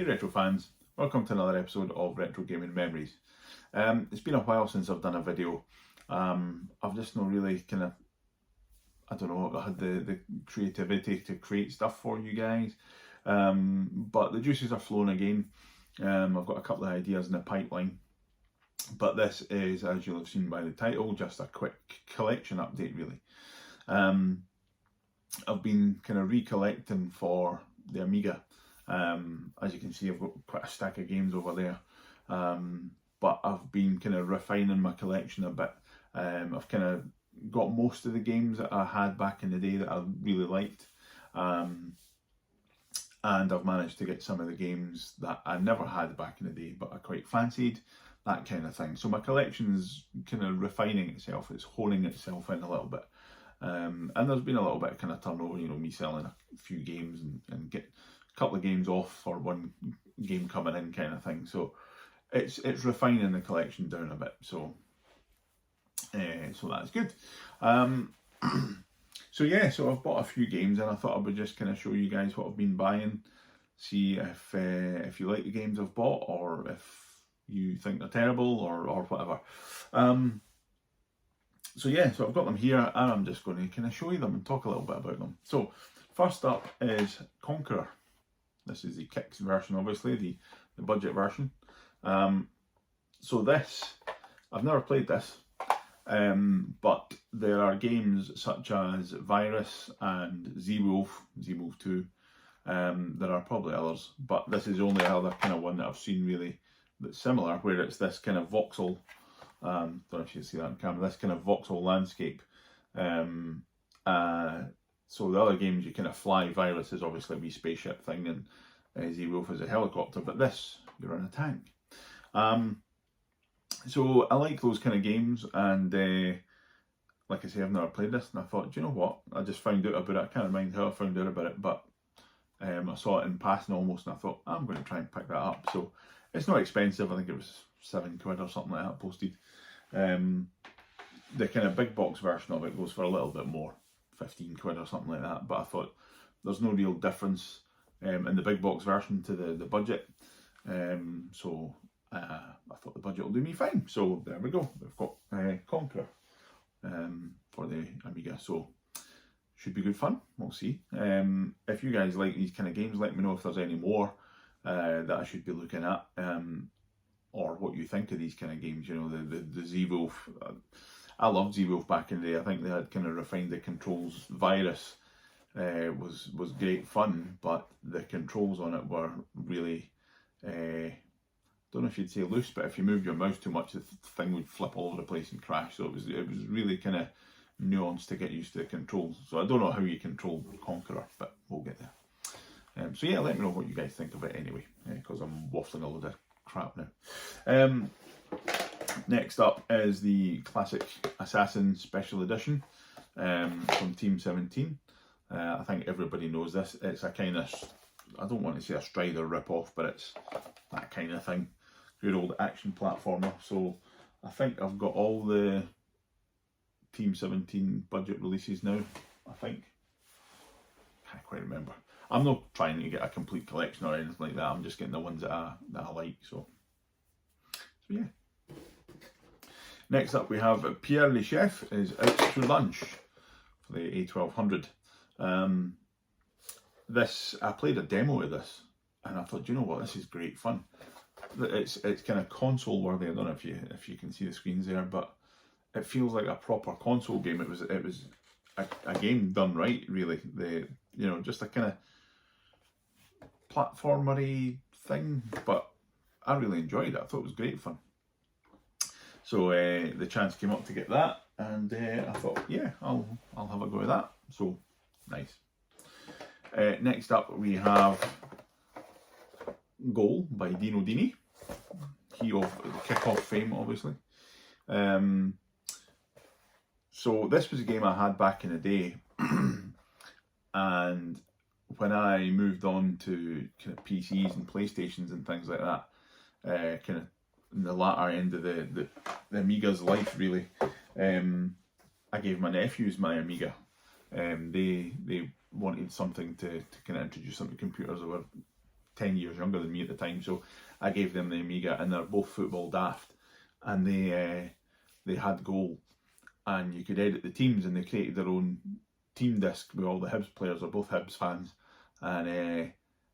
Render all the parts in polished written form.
Hey retro fans, welcome to another episode of Retro Gaming Memories. It's been a while since I've done a video. I've just not really I had the creativity to create stuff for you guys. But the juices are flowing again. I've got a couple of ideas in the pipeline. But this is, as you'll have seen by the title, just a quick collection update really. I've been kind of recollecting for the Amiga. As you can see, I've got quite a stack of games over there, but I've been kind of refining my collection a bit. I've kind of got most of the games that I had back in the day that I really liked, and I've managed to get some of the games that I never had back in the day but I quite fancied, that kind of thing. So my collection's kind of refining itself, it's honing itself in a little bit. And there's been a little bit of kind of turnover, you know, me selling a few games and get a couple of games off for one game coming in kind of thing. So it's refining the collection down a bit. So that's good. So yeah, so I've bought a few games and I thought I would just kind of show you guys what I've been buying. See if you like the games I've bought or if you think they're terrible or whatever. So yeah, so I've got them here and I'm just going to kind of show you them and talk a little bit about them. So first up is Conqueror. This is the Kicks version, obviously, the budget version. So this, I've never played this, but there are games such as Virus and Z-Wolf 2. There are probably others, but this is the only other kind of one that I've seen really that's similar, where it's this kind of voxel, don't know if you can see that on camera, this kind of voxel landscape. So the other games you kind of fly. Virus is obviously a wee spaceship thing, and Z-Wolf is a helicopter, but this, you're in a tank. So I like those kind of games, and like I say, I've never played this, and I thought, do you know what, I just found out about it. I can't remember how I found out about it, but I saw it in passing almost, and I thought, I'm going to try and pick that up. So it's not expensive, I think it was £7 or something like that posted. The kind of big box version of it goes for a little bit more, £15 or something like that, but I thought there's no real difference in the big box version to the budget, so I thought the budget will do me fine. So there we go, we've got Conqueror for the Amiga, so should be good fun, we'll see. If you guys like these kind of games, let me know if there's any more that I should be looking at, or what you think of these kind of games. You know, the Z-Wolf, I loved Z-Wolf back in the day. I think they had kind of refined the controls. Virus was great fun, but the controls on it were really, don't know if you'd say loose, but if you moved your mouse too much, the thing would flip all over the place and crash. So it was really kind of nuanced to get used to the controls. So I don't know how you control Conqueror, but we'll get there. So yeah, let me know what you guys think of it anyway, because I'm waffling a load of crap now. Next up is the classic Assassin Special Edition from Team 17. I think everybody knows this. It's a kind of, I don't want to say a Strider rip-off, but it's that kind of thing. Good old action platformer. So I think I've got all the Team 17 budget releases now, I think. Can't quite remember. I'm not trying to get a complete collection or anything like that. I'm just getting the ones that I like. So yeah. Next up we have Pierly Chef is Out to Lunch for the A1200. This, I played a demo of this and I thought, you know what, this is great fun. It's kind of console worthy. I don't know if you can see the screens there, but it feels like a proper console game. It was a game done right, really. Just a kind of platformery thing, but I really enjoyed it. I thought it was great fun. So the chance came up to get that, and I thought, yeah, I'll have a go at that. So nice. Next up we have Goal by Dino Dini. He of Kick-Off fame, obviously. So this was a game I had back in the day, and when I moved on to kind of PCs and PlayStations and things like that, kind of in the latter end of the Amiga's life, really, I gave my nephews my Amiga. They wanted something to kind of introduce them to computers. They were 10 years younger than me at the time, so I gave them the Amiga, and they're both football daft, and they had Goal, and you could edit the teams, and they created their own team disc with all the Hibs players. Are both Hibs fans, and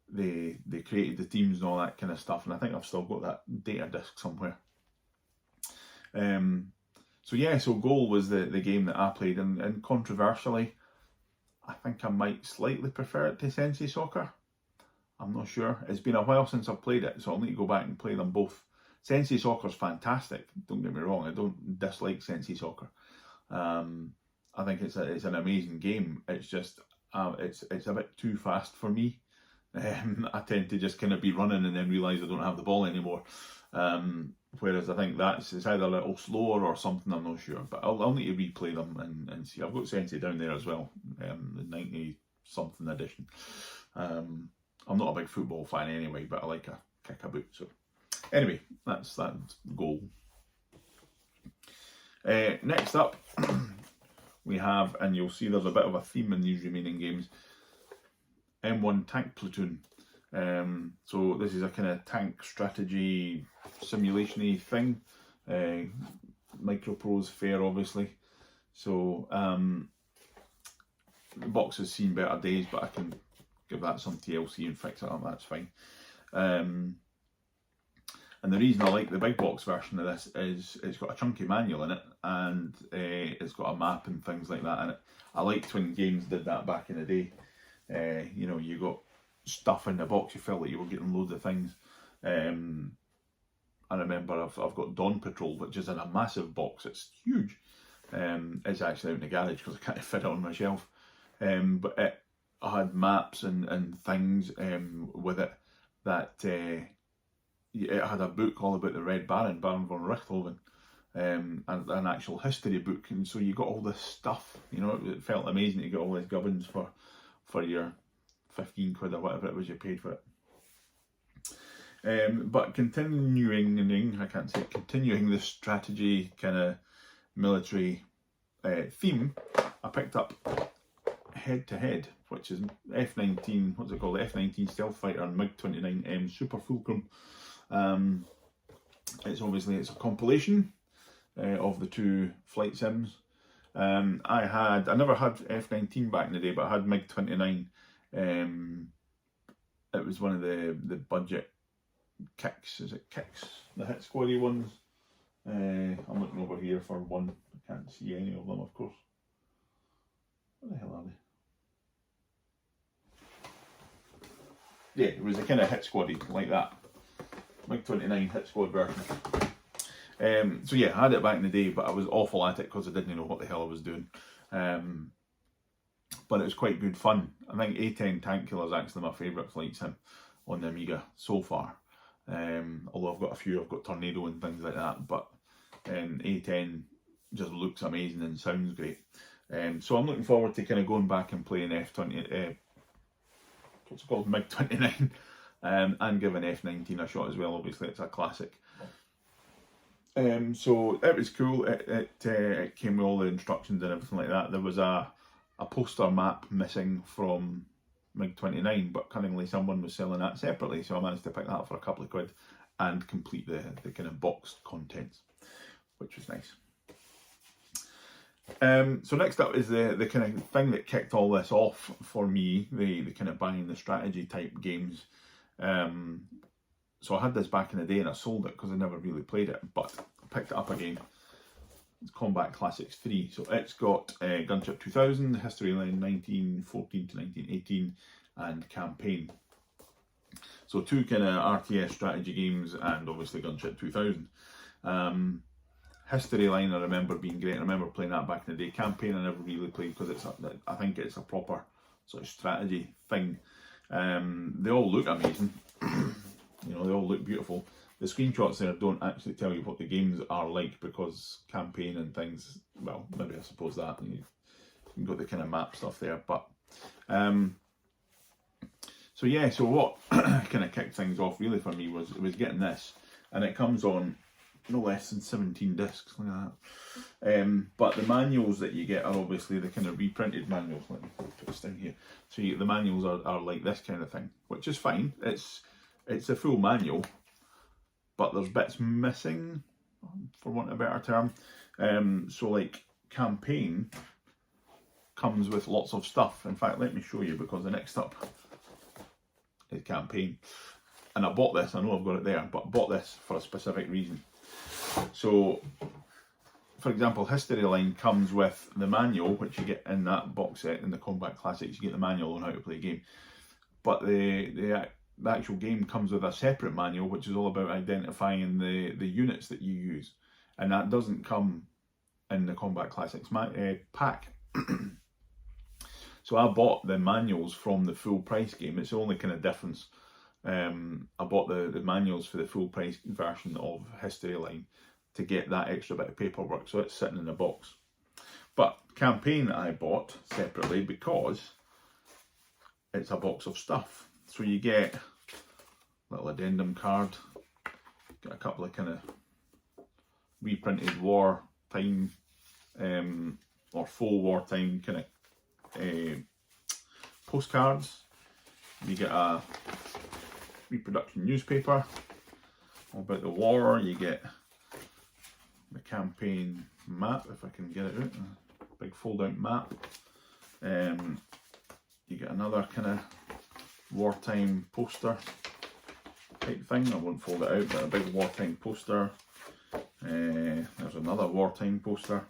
they created the teams and all that kind of stuff, and I think I've still got that data disc somewhere. So yeah, so Goal was the game that I played, and controversially, I think I might slightly prefer it to Sensei Soccer. I'm not sure. It's been a while since I've played it, so I'll need to go back and play them both. Sensei Soccer's fantastic, don't get me wrong, I don't dislike Sensei Soccer. I think it's an amazing game. It's just, it's a bit too fast for me. I tend to just kind of be running and then realise I don't have the ball anymore. Whereas I think it's either a little slower or something, I'm not sure. But I'll need to replay them and see. I've got Sensei down there as well, the 90-something edition. I'm not a big football fan anyway, but I like a kick a boot. So anyway, that's Goal. Next up, we have, and you'll see there's a bit of a theme in these remaining games, M1 Tank Platoon. So this is a kind of tank strategy simulation-y thing. Microprose Fair, obviously. So the box has seen better days, but I can give that some TLC and fix it up, that's fine. And the reason I like the big box version of this is it's got a chunky manual in it, and it's got a map and things like that in it. I liked when games did that back in the day. You know, you got stuff in the box, you felt like you were getting loads of things. I remember I've got Dawn Patrol, which is in a massive box. It's huge. It's actually out in the garage because I can't fit it on my shelf. But I had maps and things with it that it had a book all about the Red Baron von Richthofen, and an actual history book, and so you got all this stuff. You know, it felt amazing to get all these gubbins for your 15 quid or whatever it was you paid for it. But continuing the strategy kind of military theme, I picked up Head to Head, which is F-19, what's it called, the F-19 Stealth Fighter and MiG-29M Super Fulcrum. It's a compilation of the two flight sims. I never had F-19 back in the day, but I had MiG-29. It was one of the budget kicks. Is it kicks? The hit squaddy ones. I'm looking over here for one. I can't see any of them, of course. What the hell are they? Yeah, it was a kind of hit squaddy like that. MiG-29 hit squad version. So yeah, I had it back in the day, but I was awful at it because I didn't know what the hell I was doing. But it was quite good fun. I think A10 Tank Killer is actually my favourite flight sim on the Amiga so far. Although I've got a few, I've got Tornado and things like that, but A10 just looks amazing and sounds great. So I'm looking forward to kind of going back and playing F-20, what's it called, MiG-29, and giving F-19 a shot as well. Obviously it's a classic. So it was cool. It came with all the instructions and everything like that. There was a poster map missing from MiG-29, but cunningly someone was selling that separately, so I managed to pick that up for a couple of quid and complete the kind of boxed contents, which was nice. So next up is the kind of thing that kicked all this off for me, the kind of buying the strategy type games. So I had this back in the day and I sold it because I never really played it, but I picked it up again. It's Combat Classics 3. So it's got Gunship 2000, History Line 1914 to 1918, and Campaign. So two kind of RTS strategy games, and obviously Gunship 2000. History Line I remember being great. I remember playing that back in the day. Campaign I never really played because I think it's a proper sort of strategy thing. They all look amazing. You know, they all look beautiful. The screenshots there don't actually tell you what the games are like, because Campaign and things, well, maybe I suppose that, you've got the kind of map stuff there, but so yeah, so what kind of kicked things off really for me was getting this, and it comes on no less than 17 discs, look at that. But the manuals that you get are obviously the kind of reprinted manuals. Let me put this thing here. So the manuals are like this kind of thing, which is fine. It's a full manual, but there's bits missing, for want of a better term. So like Campaign comes with lots of stuff. In fact, let me show you, because the next up is Campaign. And I bought this, I know I've got it there, but I bought this for a specific reason. So, for example, History Line comes with the manual, which you get in that box set in the Combat Classics. You get the manual on how to play a game. But the actual game comes with a separate manual, which is all about identifying the units that you use. And that doesn't come in the Combat Classics pack. So I bought the manuals from the full price game. It's the only kind of difference. I bought the manuals for the full price version of History Line to get that extra bit of paperwork, so it's sitting in the box. But Campaign I bought separately because it's a box of stuff. So you get a little addendum card, get a couple of kind of reprinted wartime or full wartime kind of postcards. You get a reproduction newspaper about the war. You get the campaign map, if I can get it out, a big fold out map. You get another kind of wartime poster type thing. I won't fold it out, but a big wartime poster. There's another wartime poster.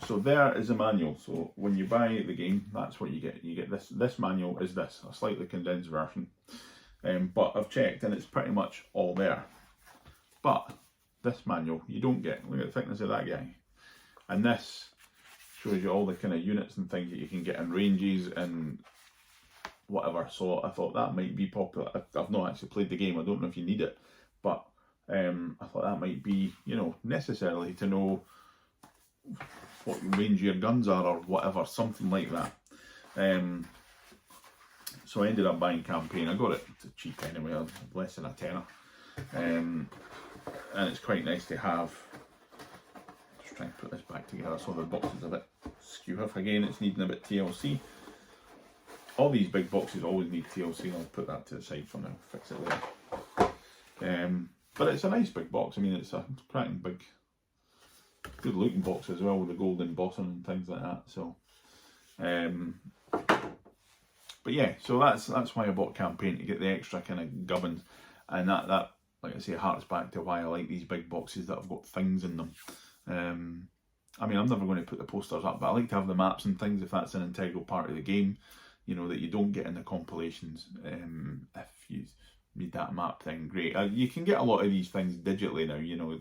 So there is a manual. So when you buy the game, that's what you get. You get this manual is this, a slightly condensed version. But I've checked and it's pretty much all there. But this manual you don't get. Look at the thickness of that guy. And this shows you all the kind of units and things that you can get in ranges and whatever. So I thought that might be popular. I've not actually played the game. I don't know if you need it. But I thought that might be, you know, necessarily to know what range your guns are or whatever, something like that. So I ended up buying Campaign. I got it cheap anyway, less than a tenner. And it's quite nice to have. Just trying to put this back together so the box is a bit skew. Again, it's needing a bit TLC. All these big boxes always need TLC. I'll put that to the side for now, fix it later. But it's a nice big box. I mean, it's a cracking big, good looking box as well, with the gold embossing and things like that. So, but yeah, so that's why I bought Campaign, to get the extra kind of gubbins, and that like I say harks back to why I like these big boxes that have got things in them. I mean, I'm never going to put the posters up, but I like to have the maps and things if that's an integral part of the game, you know, that you don't get in the compilations. If you need that map thing, great. You can get a lot of these things digitally now, you know.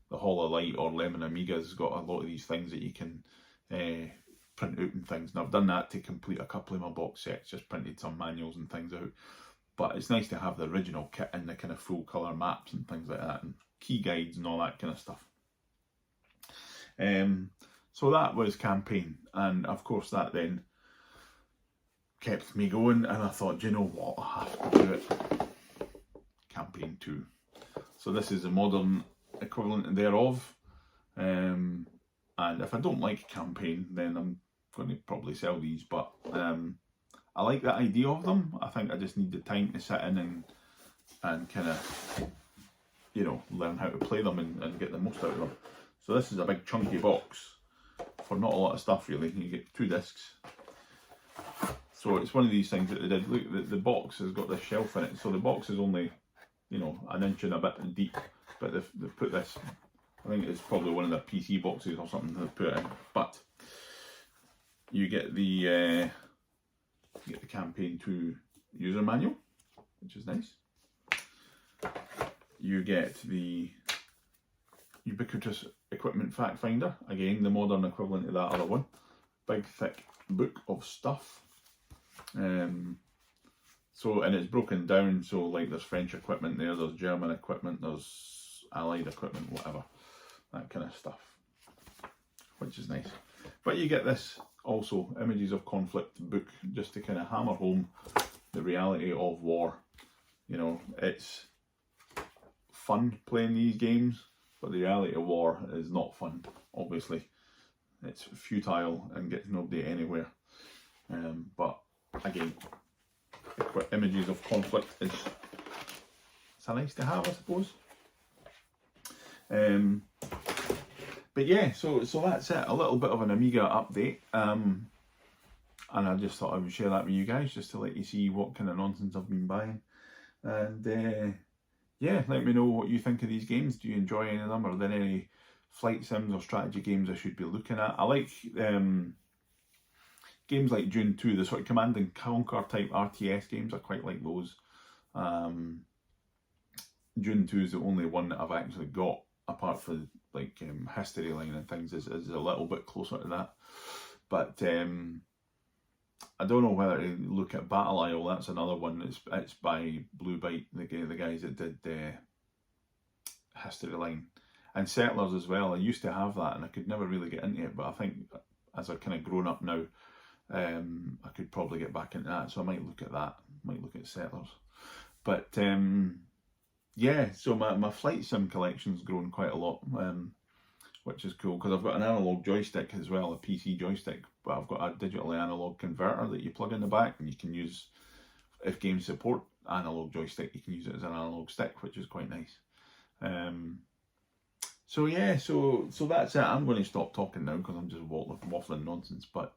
The Hall of Light or Lemon Amiga's got a lot of these things that you can print out and things. And I've done that to complete a couple of my box sets, just printed some manuals and things out. But it's nice to have the original kit in the kind of full colour maps and things like that, and key guides and all that kind of stuff. So that was Campaign, and of course that then kept me going, and I thought, do you know what, I have to do it. Campaign 2. So this is the modern equivalent thereof, and if I don't like Campaign, then I'm going to probably sell these, but I like the idea of them. I think I just need the time to sit in and kind of, you know, learn how to play them and get the most out of them. So this is a big chunky box for not a lot of stuff really. You get 2 discs. So it's one of these things that they did. Look, the box has got this shelf in it. So the box is only, you know, an inch and a bit deep. But they've put this, I think it's probably one of the PC boxes or something they've put it in. But you get the Campaign 2 user manual, which is nice. You get the ubiquitous equipment fact finder, again the modern equivalent of that other one. Big thick book of stuff. So, and it's broken down, so like there's French equipment there, there's German equipment, there's Allied equipment, whatever, that kind of stuff, which is nice. But you get this also, Images of Conflict book, just to kind of hammer home the reality of war. You know, it's fun playing these games, but the reality of war is not fun, obviously. It's futile and gets nobody anywhere. But again, images of conflict is it's a nice to have, I suppose. But yeah, so that's it. A little bit of an Amiga update. And I just thought I would share that with you guys, just to let you see what kind of nonsense I've been buying. And yeah, let me know what you think of these games. Do you enjoy any of them? Are there any flight sims or strategy games I should be looking at? I like games like Dune 2, the sort of Command and Conquer type RTS games. I quite like those. Dune 2 is the only one that I've actually got, apart from like History Line and things, is a little bit closer to that. But I don't know whether to look at Battle Isle. That's another one. It's by Blue Byte, the guys that did History Line. And Settlers as well. I used to have that and I could never really get into it, but I think as I've kind of grown up now, I could probably get back into that. So I might look at that. Might look at Settlers. But yeah, so my flight sim collection's grown quite a lot, which is cool, because I've got an analog joystick as well, a PC joystick, but I've got a digital analog converter that you plug in the back, and you can use, if games support analog joystick, you can use it as an analog stick, which is quite nice. So yeah, so that's it. I'm going to stop talking now because I'm just waffling nonsense. But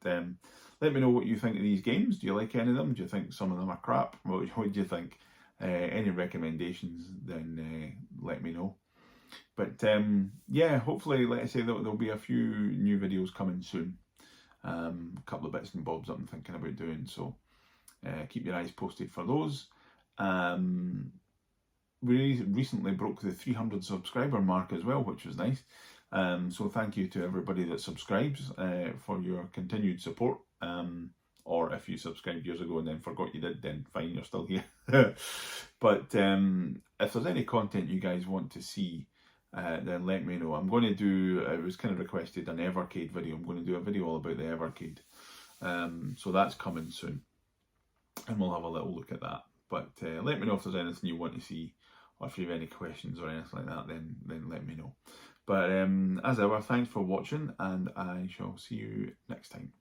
let me know what you think of these games. Do you like any of them? Do you think some of them are crap? What do you think? Any recommendations, then let me know. But yeah, hopefully, like I say, there'll be a few new videos coming soon. A couple of bits and bobs I'm thinking about doing, so keep your eyes posted for those. We recently broke the 300 subscriber mark as well, which was nice. So thank you to everybody that subscribes for your continued support. Or if you subscribed years ago and then forgot you did, then fine, you're still here. But if there's any content you guys want to see, then let me know. I'm going to do, it was kind of requested, an Evercade video. I'm going to do a video all about the Evercade. So that's coming soon. And we'll have a little look at that. But let me know if there's anything you want to see, or if you have any questions or anything like that, then let me know. But as ever, thanks for watching, and I shall see you next time.